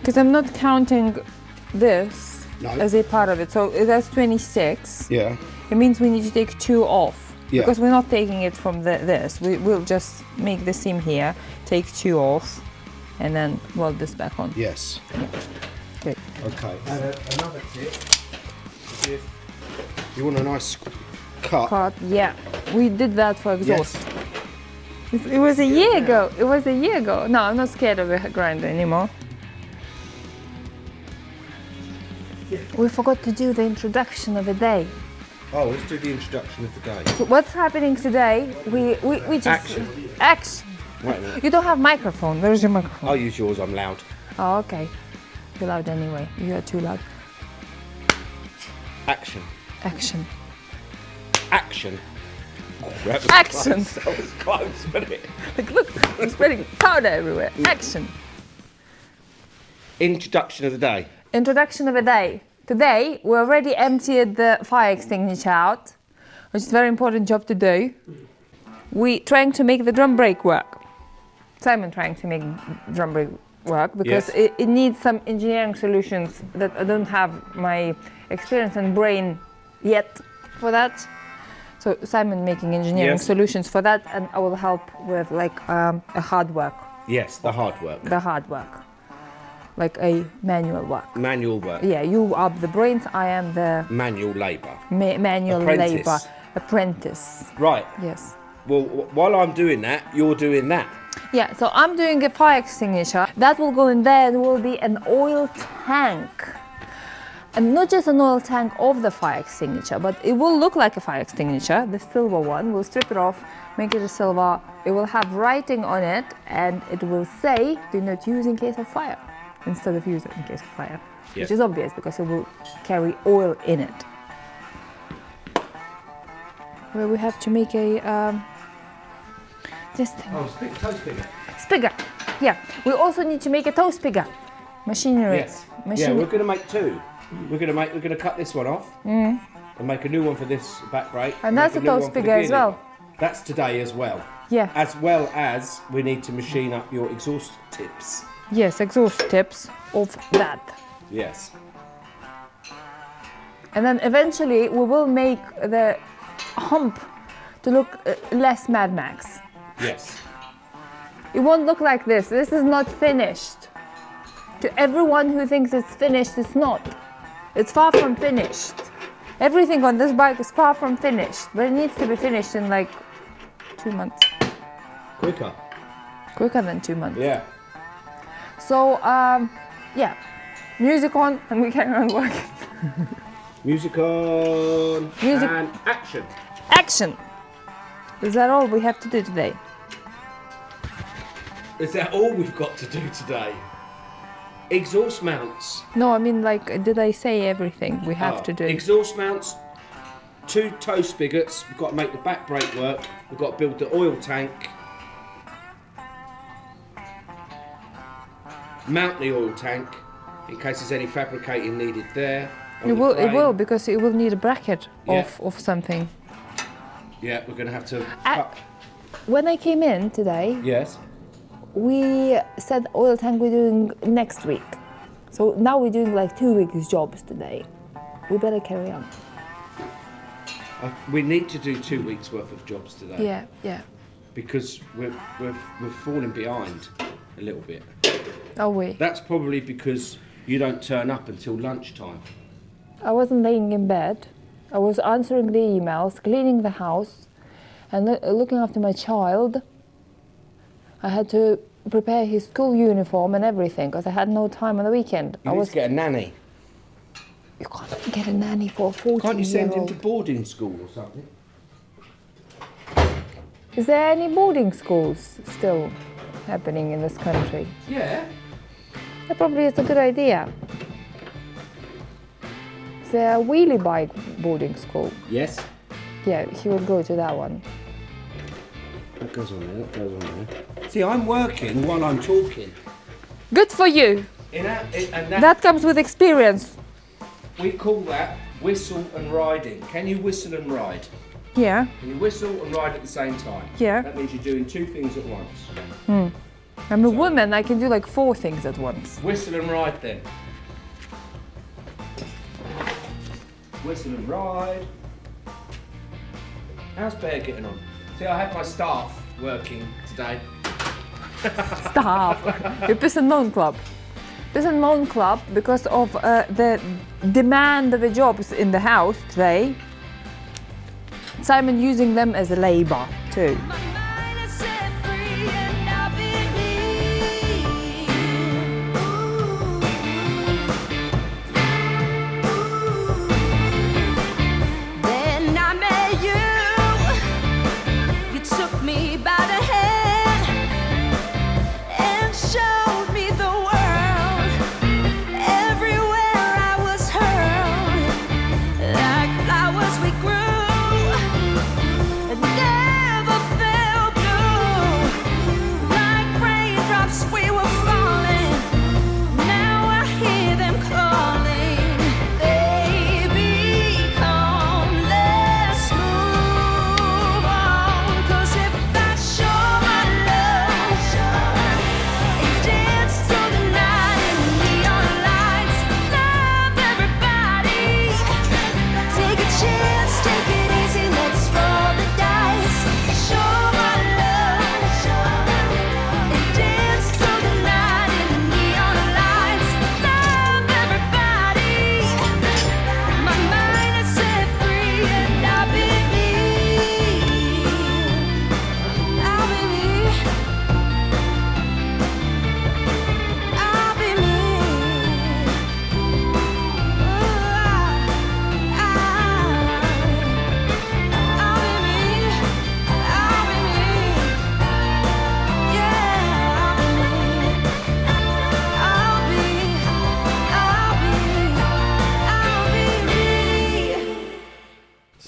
Because I'm not counting this No. as a part of it. So that's 26. Yeah. It means we need to take 2 off. Yeah. Because we're not taking it from this. We'll just make the seam here, take 2 off, and then weld this back on. Yes. Good. Okay. And another tip is if you want a nice cut. Cut, yeah. We did that for exhaust. Yes. It was a year ago. It was a year ago. No, I'm not scared of a grinder anymore. We forgot to do the introduction of the day. Oh, let's do the introduction of the day. So what's happening today? We just Action. Action. Wait a minute. You don't have microphone. Where's your microphone? I'll use yours, I'm loud. Oh, okay. You're loud anyway. You are too loud. Action. Action. Action. Oh, that was Action. Close. That was close, wasn't it? Like, look, I'm spreading powder everywhere. Action. Introduction of the day. Introduction of the day. Today, we already emptied the fire extinguisher out, which is a very important job to do. We trying to make the drum brake work. Simon trying to make drum brake work because Yes. it needs some engineering solutions that I don't have my experience and brain yet for that. So Simon making engineering Yes. solutions for that, and I will help with like a hard work, Yes, the hard work. the hard work, like a manual work. Manual work. Yeah, you are the brains, I am the Manual labour. manual Apprentice. labor apprentice. Right. Yes. Well, while I'm doing that, you're doing that. Yeah, so I'm doing a fire extinguisher. That will go in there and will be an oil tank. And not just an oil tank of the fire extinguisher, but it will look like a fire extinguisher, the silver one. We'll strip it off, make it a silver. It will have writing on it and it will say, do not use in case of fire, instead of use it in case of fire. Yeah. Which is obvious because it will carry oil in it. Where we have to make a, this thing. Oh, toe spinner. Spigger. Yeah, we also need to make a toe spigger. Machinery. Yes. Yeah, we're going to make 2. We're going to cut this one off and make a new one for this back brake. And that's make a new toe one for the spigger as gear well. lever. That's today as well. Yeah. As well as we need to machine up your exhaust tips. Yes, exhaust tips of that. Yes. And then eventually we will make the hump to look less Mad Max. Yes. It won't look like this. This is not finished. To everyone who thinks it's finished, it's not. It's far from finished. Everything on this bike is far from finished, but it needs to be finished in like 2 months. Quicker. Quicker than 2 months. Yeah. So, yeah, music on and we carry on working. Music on. Music. And action. Action! Is that all we have to do today? Is that all we've got to do today? Exhaust mounts. No, I mean like, did I say everything we have to do? Exhaust mounts, 2 toe spigots. We've got to make the back brake work. We've got to build the oil tank. Mount the oil tank in case there's any fabricating needed there. on It the will, it frame. will, because it will need a bracket Yeah. of something. Yeah, we're going to have to I- cut. When I came in today, Yes. we said oil tank we're doing next week. So now we're doing like 2 weeks jobs today. We better carry on. We need to do 2 weeks worth of jobs today. Yeah, yeah. Because we're falling behind a little bit. Oh wait. That's probably because you don't turn up until lunchtime. I wasn't laying in bed. I was answering the emails, cleaning the house, and looking after my child. I had to prepare his school uniform and everything because I had no time on the weekend. You need to get a nanny. You can't get a nanny for a 14-year-old. Can't you send him to boarding school or something? Is there any boarding schools still happening in this country? Yeah. That probably is a good idea. Is there a wheelie bike boarding school? Yes. Yeah, he would go to that one. That goes on there, that goes on there. See, I'm working while I'm talking. Good for you. And That comes with experience. we call that whistle and riding. Can you whistle and ride? Yeah. Can you whistle and ride at the same time? Yeah. That means you're doing 2 things at once. I'm a woman, I can do like 4 things at once. Whistle and ride then. Whistle and ride. How's Bear getting on? See, I have my staff working today. Stop! You piss and moan club. Piss and moan club because of the demand of the jobs in the house today. Simon using them as a labor too.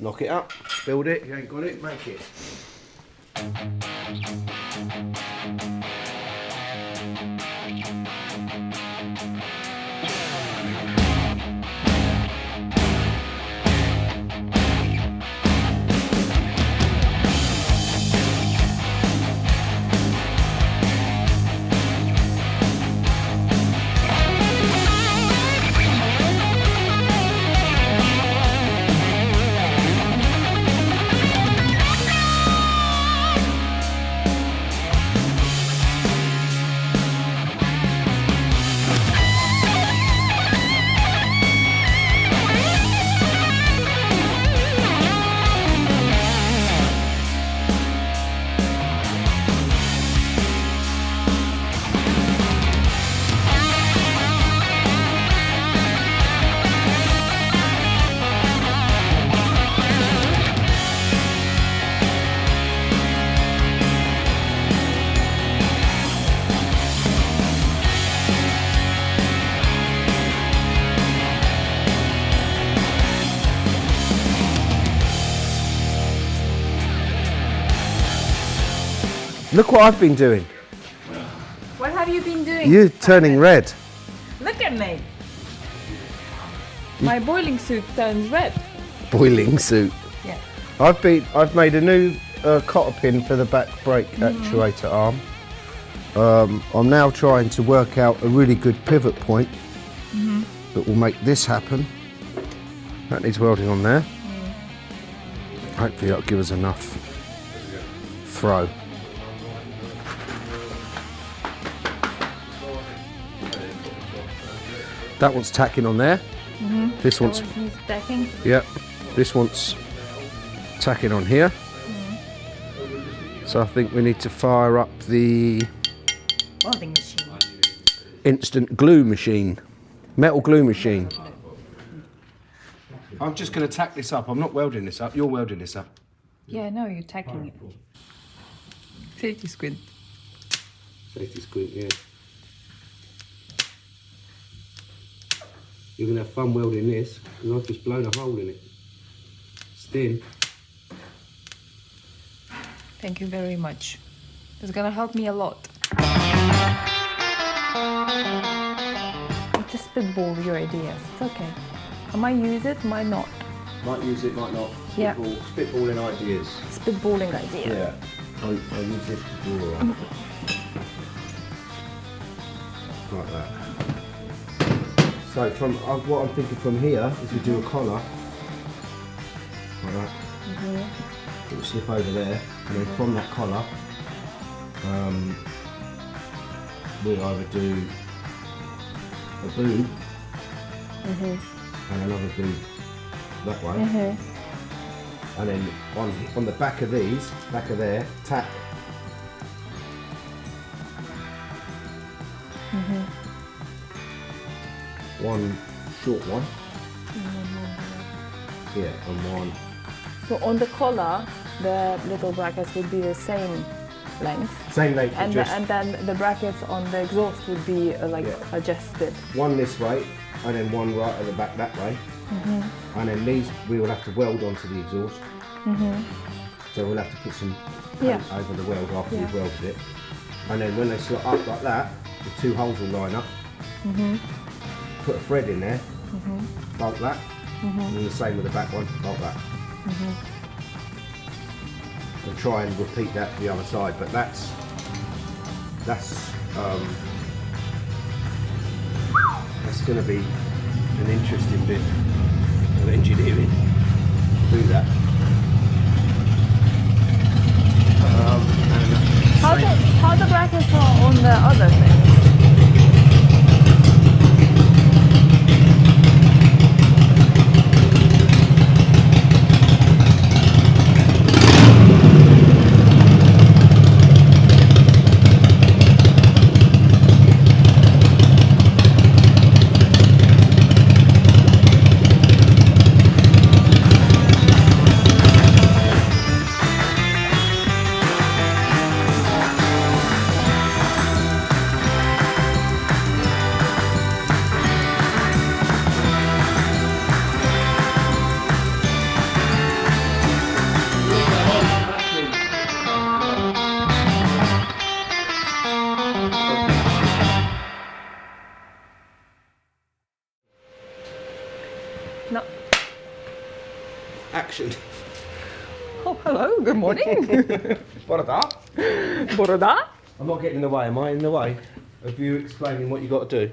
Knock it up, build it, you ain't got it, make it. Look what I've been doing. What have you been doing? You're turning red. Look at me. My boiling suit turns red. Boiling suit. Yeah. I've made a new cotter pin for the back brake actuator arm. I'm now trying to work out a really good pivot point that will make this happen. That needs welding on there. Hopefully that'll give us enough throw. That one's tacking on there. This one's stacking. yeah. This one's tacking on here. So I think we need to fire up the Welding machine. instant glue machine, metal glue machine. I'm just going to tack this up. I'm not welding this up. You're welding this up. Yeah, no, you're tacking it. Safety squint. Safety squint, yeah. You're going to have fun welding this because I've just blown a hole in it. It's thin. Thank you very much. It's gonna help me a lot. Just spitball your ideas. It's okay. I might use it, might not. Might use it, might not. Yeah. Spitballing ideas. Spitballing ideas. Yeah. I'll use this to draw on. like that. So from what I'm thinking from here is we do a collar, like that. It will slip over there, and then from that collar, we either do a boob and another boob that way, and then on the back of these, back of there, tack. One short one. Yeah, and one. So on the collar, the little brackets would be the same length. Same length, And, and then the brackets on the exhaust would be adjusted. one this way, and then one right at the back that way. And then these we will have to weld onto the exhaust. So we'll have to put some paint over the weld after we've welded it. And then when they slot up like that, the two holes will line up. Put a thread in there, bolt that, and then the same with the back one, bolt that. And try and repeat that to the other side, but that's going to be an interesting bit of engineering. Do that. How the brackets are on the other thing? No. Action. Oh, hello, good morning. Boroda. Boroda? I'm not getting in the way, am I in the way of you explaining what you got to do?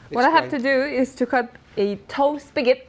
What I have to do is to cut a toe spigot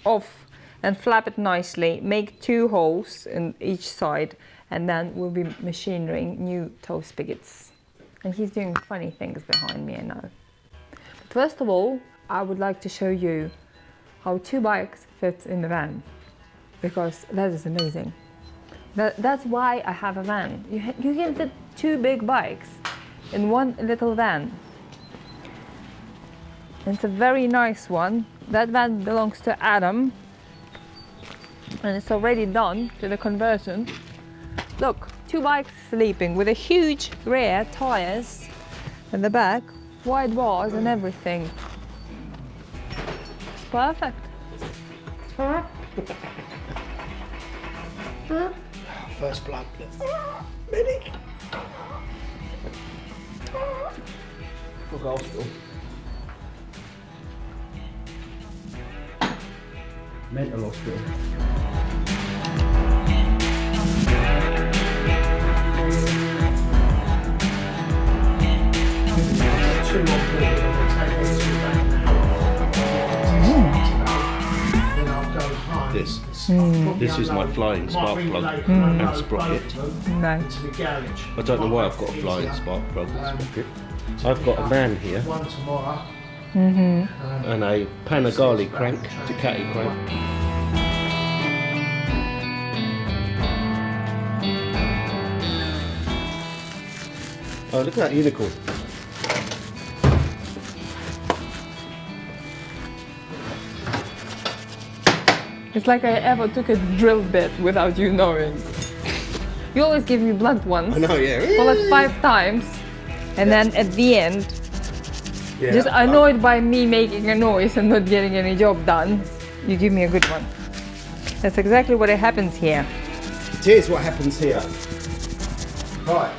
off and flap it nicely, make 2 holes in each side, and then we'll be machining new toe spigots. And he's doing funny things behind me, I know. But first of all, I would like to show you how 2 bikes fit in the van, because that is amazing. That's why I have a van. You can fit 2 big bikes in one little van. It's a very nice one. That van belongs to Adam, and it's already done to the conversion. Look, 2 bikes sleeping with a huge rear tires in the back, wide bars and everything. It's perfect. First blood. Medic. We'll go hospital. Mental hospital. This is my flying spark plug and sprocket. Nice. I don't know why I've got a flying spark plug and sprocket. I've got a man here and a Panigale crank, Ducati crank. Oh, look at that unicorn. It's like I ever took a drill bit without you knowing. You always give me blunt ones. I know, yeah. Well, like 5 times. And then at the end, just annoyed by me making a noise and not getting any job done, you give me a good one. That's exactly what happens here. Here's what happens here. Right.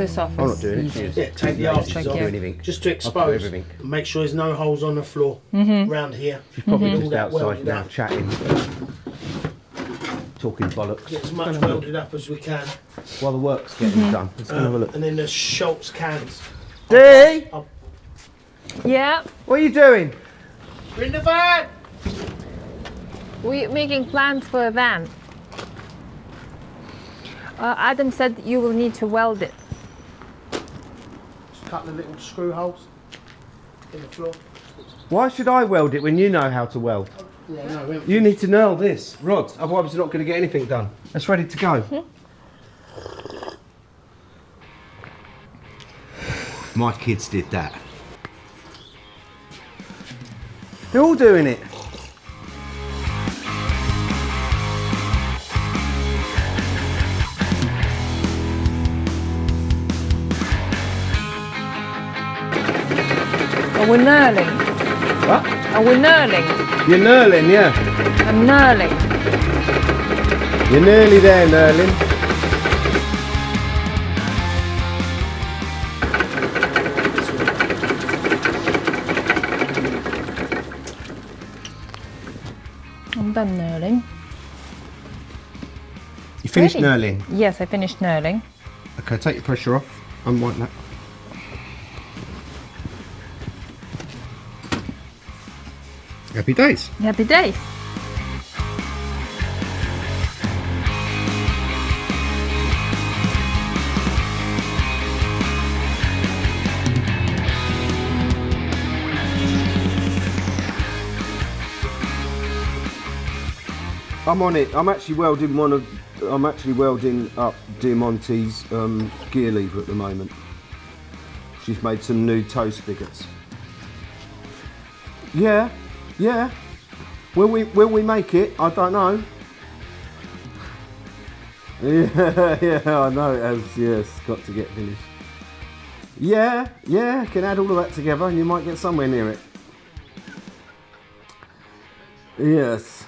this off. I'm not doing it. Yeah, take the arches Thank off, you. Anything. just to I'll do expose. everything. Make sure there's no holes on the floor round here. She's probably All just that outside welded now up. chatting, talking bollocks. Get as much welded up as we can. While the work's getting done. Let's go have a look. And then the Schultz cans. Dee! Yeah, What are you doing? We're in the van! we're making plans for a van. Adam said you will need to weld it. Just cut the little screw holes in the floor. Why should I weld it when you know how to weld? Yeah, no, we haven't. You need to nail this, rods, otherwise you're not going to get anything done. It's ready to go. My kids did that. They're all doing it. Oh, we're knurling. What? Oh, we're knurling. You're knurling, yeah. I'm knurling. You're nearly there, knurling. I'm done knurling. You finished Ready? knurling? Yes, I finished knurling. Okay, take the pressure off. Unwind that. Happy days. Happy days. I'm on it. I'm actually welding up Diamante's gear lever at the moment. She's made some new toe spigots. Yeah, yeah. Will we make it? I don't know. Yeah, I know it has. Yes, got to get finished. Yeah, can add all of that together and you might get somewhere near it. Yes.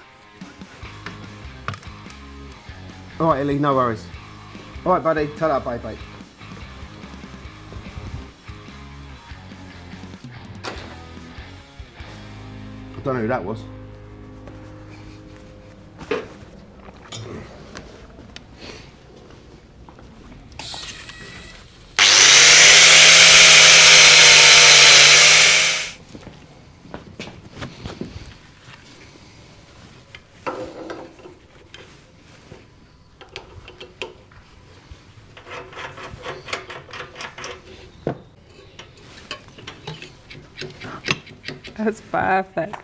All right, Ellie, no worries. All right, buddy, ta-da, bye. I don't know who that was. That's perfect.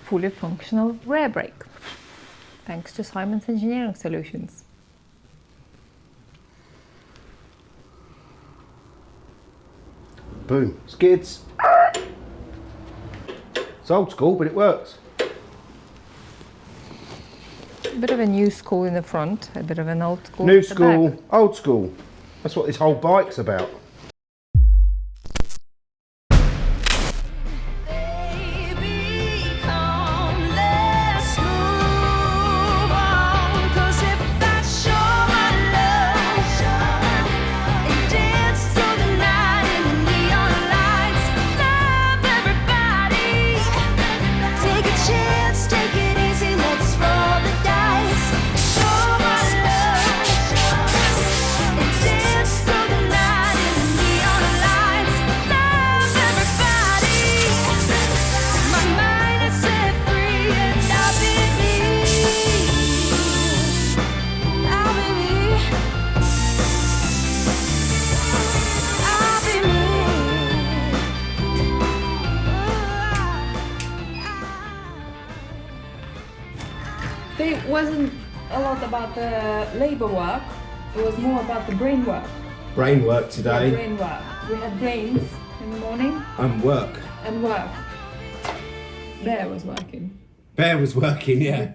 Fully functional rear brake, thanks to Simon's Engineering Solutions. Boom, skids. It's old school, but it works. A bit of a new school in the front, a bit of an old school New at the back. school, old school. That's what this whole bike's about. There wasn't a lot about the labour work. It was more about the brain work. Brain work Yeah, today brain work. We had brains in the morning and work. and work. Bear was working. Bear was working, yeah.